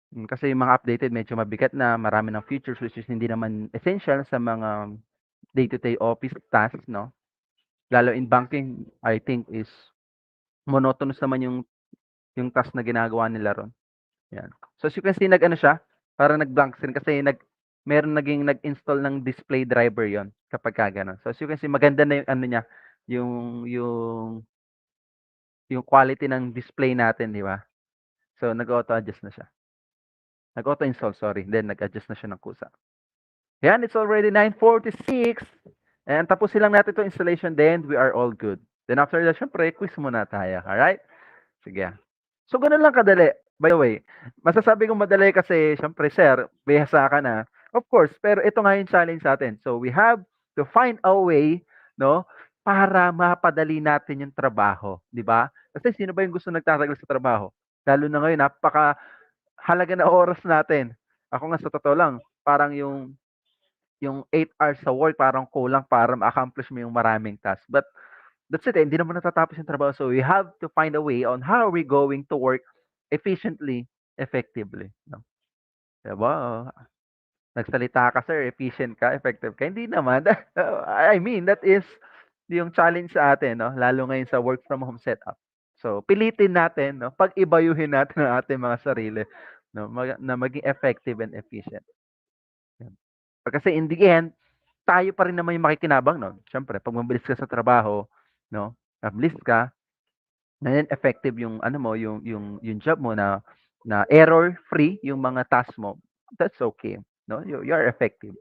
Kasi yung mga updated medyo mabigat na, marami ng features which is hindi naman essential sa mga day-to-day office tasks, 'no? Lalo in banking, I think is monotonous naman yung task na ginagawa nila ron. Yan. So as you can see, nag-ano siya, parang nag-blank screen kasi meron nag-install ng display driver yon kapagka gano'n. So as you can see, maganda na yung ano niya, yung yung yung quality ng display natin, 'di ba? So nag-auto adjust na siya. Nag-auto install, sorry, then nag-adjust na siya ng kusa. Yan, it's already 9:46 and tapusin lang natin 'tong installation, then we are all good. Then after that, siyempre quiz muna tayo, alright? Sige. So gano'n lang kadali. By the way, masasabi kong madali kasi siyempre sir, bihasa ka na. Of course, pero ito nga yung challenge sa'tin. So we have to find a way, 'no, para mapadali natin yung trabaho, 'di ba? Kasi sino ba yung gusto nagtatagal sa trabaho? Lalo na ngayon napakahalaga na oras natin. Ako nga sa totoo lang, parang yung 8 hours sa work parang kulang para ma-accomplish mo yung maraming task. But That's it, hindi naman natatapos yung trabaho. So we have to find a way on how are we going to work efficiently, effectively, no? 'Di ba? Nagsalita ka sir, efficient ka, effective ka. Hindi naman. I mean, that is yung challenge sa atin, no? Lalo ngayon sa work from home setup. So, pilitin natin, no? Pag-ibayuhin natin ang ating mga sarili, no? Na maging effective and efficient. Yan. Kasi in the end, tayo pa rin naman yung makikinabang nun. Siyempre, pag mabilis ka sa trabaho, no? Mabilis ka, na then effective yung ano mo, yung job mo na error free yung mga task mo. That's okay, no? You are effective.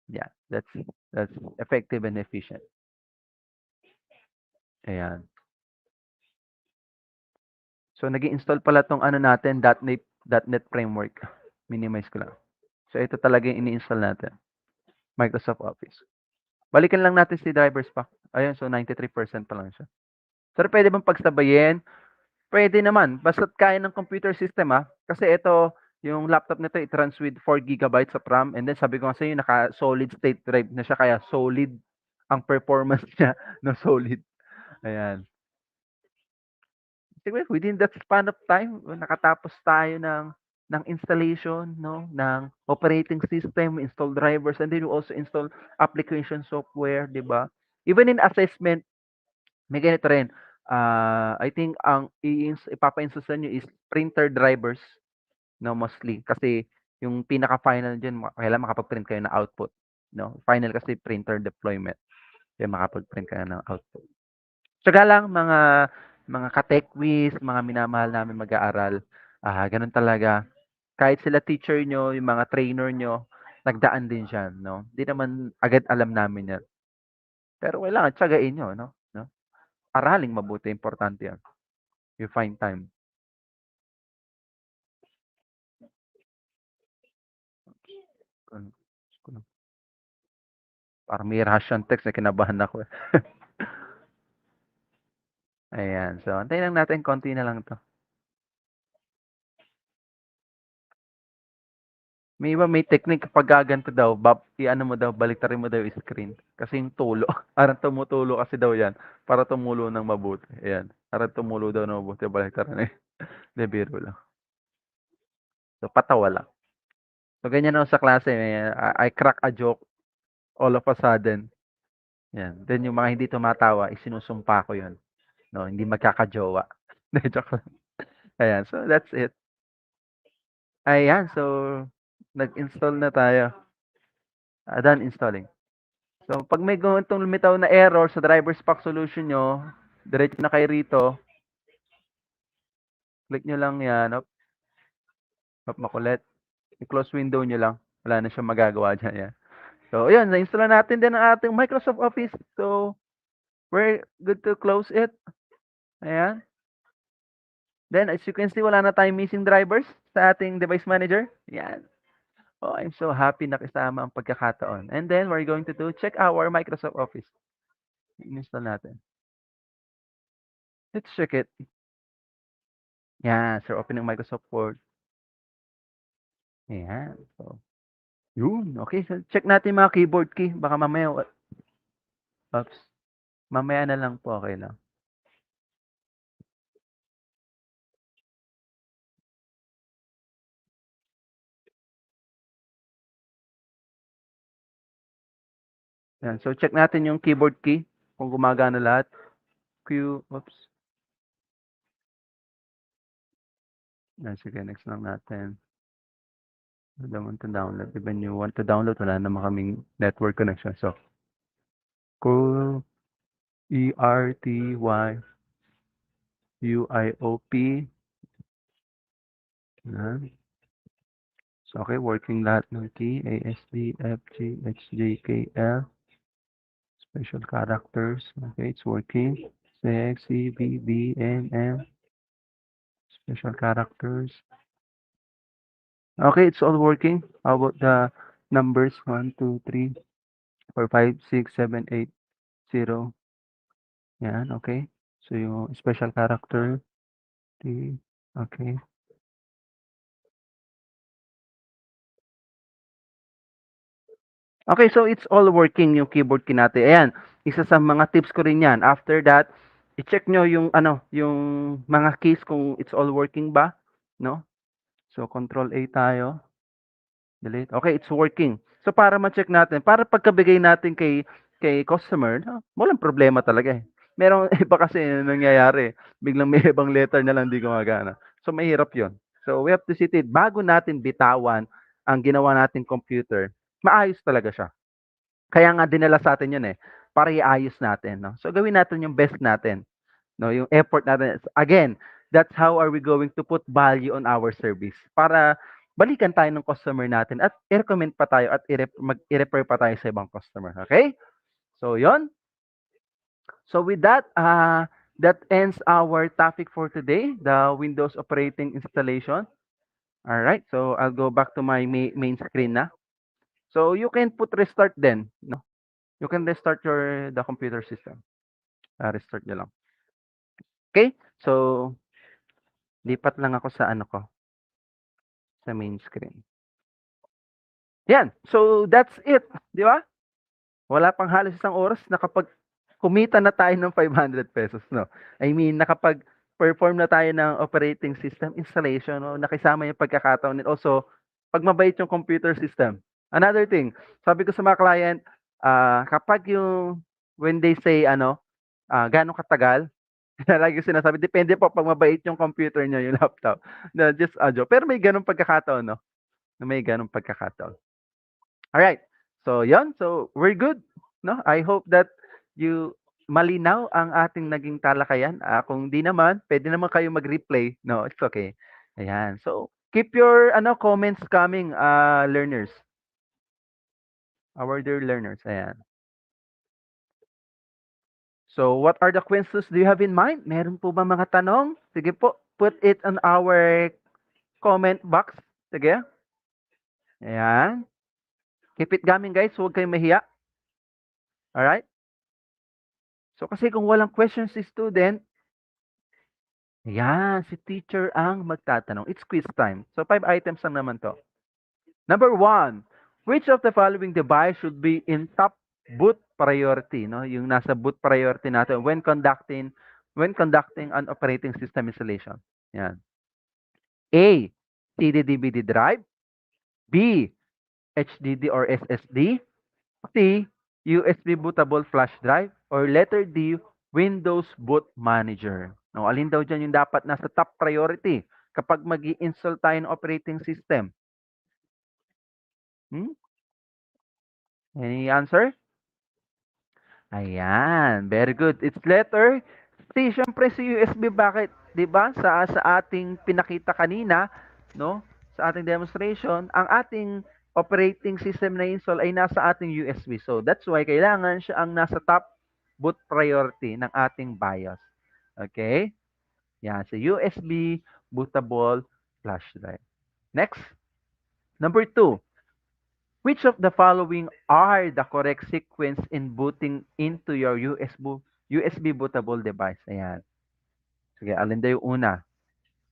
Yeah, that's effective and efficient. Ayan. So nag-i-install pala 'tong ano natin .NET framework. Minimize ko lang. So ito talaga yung ini-install natin, Microsoft Office. Balikan lang natin si drivers pack. Ayun, so 93% pa lang siya. Sir, pwede bang pagsabayin? Pwede naman, basta't kaya ng computer system, Kasi ito, yung laptop nito, it runs with 4 GB of RAM, and then sabi ko nga sa'yo, naka-solid state drive na siya, kaya solid ang performance niya na solid. Ayan. Siguro within that span of time, nakatapos tayo ng installation, no, ng operating system, install drivers, and then you also install application software, 'di ba? Even in assessment, may ganito rin. I think ang ipapa-install niyo is printer drivers, no, mostly. Kasi yung pinaka-final diyan, kailangan makapag-print kayo ng output, no? Final kasi printer deployment, kaya makapag-print kayo ng output. Tiyaga lang mga ka-techwiz, mga minamahal namin mag-aaral, gano'n talaga. Kahit sila teacher niyo, yung mga trainer niyo, nagdaan din diyan, 'no? 'Di naman agad alam namin 'yan. Pero kailangan tiyagain niyo, 'no? Aralin mabuti, importante 'yan. You find time. Ano, parang may Russian text, kinabahan ako, eh. Ayan, so antayin lang natin, konti na lang 'to. May iba may technique pagka ganito daw, i-ano mo daw, baliktarin mo daw yung screen. Kasi yung tulo, parang tumutulo kasi daw 'yan, para tumulo ng mabuti, ayan. Para tumulo daw ng mabuti, baliktarin, eh. Hindi, biro lang. So, patawa lang. So, ganyan ako sa klase, I crack a joke all of a sudden, 'yan. Then yung mga hindi tumatawa, isinusumpa ko 'yun, 'no, hindi magkakajowa. Hindi, joke lang. Ayan, so that's it. Ayan, so nag-install na tayo. Done installing. So, 'pag may ganitong lumitaw na error sa driver's pack solution niyo, diretso na kayo rito, click niyo lang 'yan, makulit. I-close window niyo lang, wala na siyang magagawa diyan, 'yan. So, ayun, na-install na natin din ang ating Microsoft Office. So, we're good to close it. Ayan. Then, as you can see, wala na tayong missing drivers sa ating device manager. 'Yan. Oh, I'm so happy na kasama ang pagkakataon. And then, we're going to do check our Microsoft Office. I-install natin. Let's check it. Yan, so open ng Microsoft Word. Ayan. So, yun. Okay, so check natin yung mga keyboard key. Baka mamaya, oops. Mamaya na lang po, okay lang. Yan, so check natin yung keyboard key kung gumagana lahat. Oops. Yan, sige, next lang natin. I don't want to download. Even you want to download, wala naman kaming network connection. So, cool. ERTYUIOP. Yan. So, okay, working lahat ng key. ASDFGHJKL. Special characters. Okay, it's working. CXCBBNM. Special characters. Okay, it's all working. How about the numbers? 1, 2, 3, 4, 5, 6, 7, 8, 0. Yan, okay. So, yung special character. Okay. Okay, so it's all working yung keyboard key natin. Ayan. Isa sa mga tips ko rin 'yan. After that, i-check nyo yung ano, yung mga keys kung it's all working ba, 'no? So, control A tayo, delete. Okay, it's working. So, para ma-check natin, para pagkabigay natin kay customer, walang problema talaga, eh. Merong iba kasi nangyayari, biglang may ibang letter na lang 'di gumagana. So, mahirap 'yon. So, we have to sit it bago natin bitawan ang ginawa nating computer, maayos talaga siya. Kaya nga dinala sa'tin 'yun, eh, para iayos natin, 'no? So, gawin natin yung best natin, 'no, yung effort natin. Again, that's how are we going to put value on our service para balikan tayo ng customer natin at i-recommend pa tayo at i-refer pa tayo sa ibang customer, okay? So, 'yun. So, with that, that ends our topic for today, the Windows operating installation. Alright, so I'll go back to my main screen na. So, you can put restart then, 'no? You can restart the computer system. Restart niyo lang. Okay? So, lipat lang ako sa ano ko, sa main screen. Yan. So, that's it. Di ba? Wala pang halos isang oras, kumita na tayo ng ₱500, no? I mean, nakapag-perform na tayo ng operating system installation, no? Nakisama yung pagkakataon and also, 'pag mabait yung computer system. Another thing, sabi ko sa mga client, kapag when they say ano, gaano katagal, lagi ko sinasabi, depende po 'pag mabait yung computer niyo, yung laptop. Na just a joke. Pero may gano'ng pagkakataon, 'no? Na may gano'ng pagkakataon. Alright. So, 'yon. So, we're good, 'no? I hope that malinaw ang ating naging talakayan. Kung 'di naman, puwede naman kayong mag-replay. No, it's okay. Ayan. So, keep your comments coming, learners. Our dear learners, ayan. So, what are the questions do you have in mind? Meron po ba mga tanong? Sige po, put it on our comment box. Sige. Ayan. Keep it coming, guys. Huwag kayong mahiya. Alright? So, kasi kung walang questions si student, ayan, si teacher ang magtatanong. It's quiz time. So, 5 items lang naman to. Number 1, which of the following device should be in top boot priority? No? Yung nasa boot priority natin when conducting an operating system installation. Yan. A, CD-DVD drive. B, HDD or SSD. C, USB bootable flash drive. Or letter D, Windows Boot Manager. No, alin daw dyan yung dapat nasa top priority kapag mag install tayo ng operating system? Hmm? Any answer? Ayan, very good. It's letter C. Siyempre si USB, bakit? 'Di ba? Sa ating pinakita kanina, no? Sa ating demonstration, ang ating operating system na install ay nasa ating USB. So that's why kailangan siya ang nasa top boot priority ng ating BIOS. Okay? Yan, so USB bootable flash drive. Next, number 2. Which of the following are the correct sequence in booting into your USB bootable device? Ayan. Sige, alin daw yung una?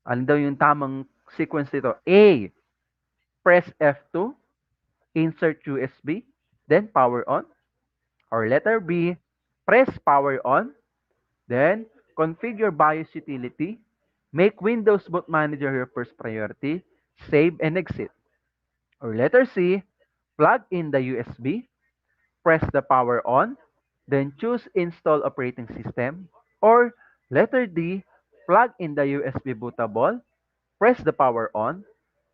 Alin daw yung tamang sequence dito? A, press F2, insert USB, then power on. Or letter B, press power on, then configure BIOS utility, make Windows Boot Manager your first priority, save and exit. Or letter C, plug in the USB, press the power on, then choose install operating system. Or letter D, plug in the USB bootable, press the power on,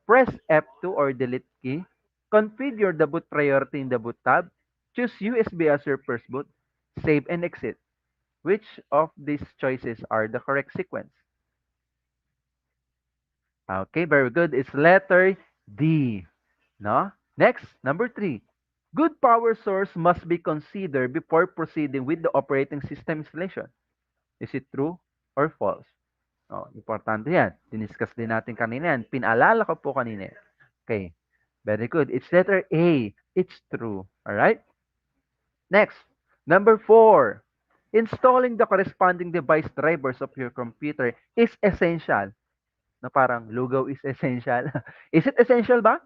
press F2 or delete key, configure the boot priority in the boot tab, choose USB as your first boot, save and exit. Which of these choices are the correct sequence? Okay, very good. It's letter D. No? Next, number 3. Good power source must be considered before proceeding with the operating system installation. Is it true or false? Oh, importante yan. Diniscuss din natin kanina yan. Pinaalala ko po kanina. Okay. Very good. It's letter A. It's true. Alright? Next, number 4. Installing the corresponding device drivers of your computer is essential. Na parang lugaw is essential. Is it essential ba?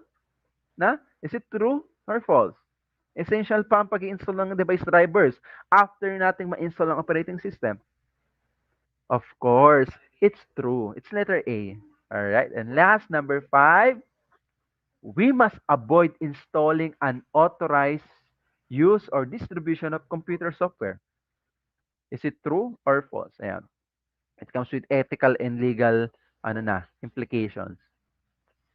Na? Is it true or false? Essential pa ang pag-i-install ng device drivers after nating ma-install ang operating system. Of course, it's true. It's letter A. All right. And last, number 5, we must avoid installing unauthorized use or distribution of computer software. Is it true or false? Ayan. It comes with ethical and legal implications.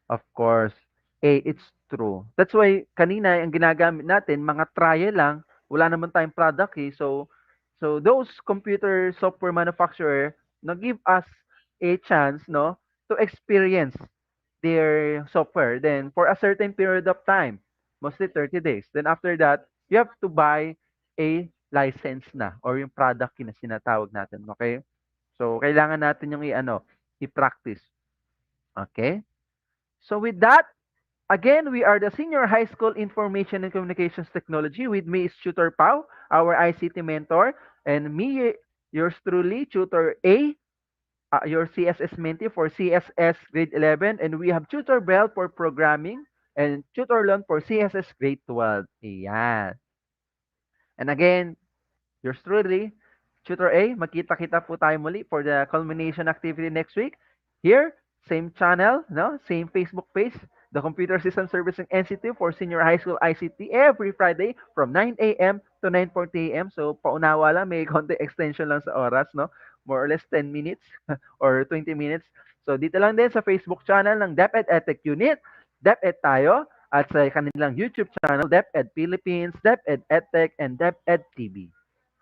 Of course. It's true. That's why kanina ang ginagamit natin mga trial lang, wala naman tayong product eh. So those computer software manufacturer na give us a chance no to experience their software then for a certain period of time, mostly 30 days. Then after that, you have to buy a license na or yung product na sinatawag natin, okay? So kailangan natin yung i-practice. Okay? So with that, again, we are the Senior High School Information and Communications Technology. With me is Tutor Pau, our ICT mentor, and me, yours truly, Tutor A, your CSS mentee for CSS grade 11, and we have Tutor Bell for programming and Tutor Lon for CSS grade 12. Ayan. And again, yours truly, Tutor A, magkita-kita po tayo muli for the culmination activity next week. Here, same channel, no? Same Facebook page, the Computer System Servicing Institute for Senior High School ICT every Friday from 9 a.m. to 9:40 a.m. So, paunawa lang, may konti extension lang sa oras, no? More or less 10 minutes or 20 minutes. So, dito lang din sa Facebook channel ng DepEd EdTech Unit, DepEd tayo, at sa kanilang YouTube channel, DepEd Philippines, DepEd EdTech, and DepEd TV.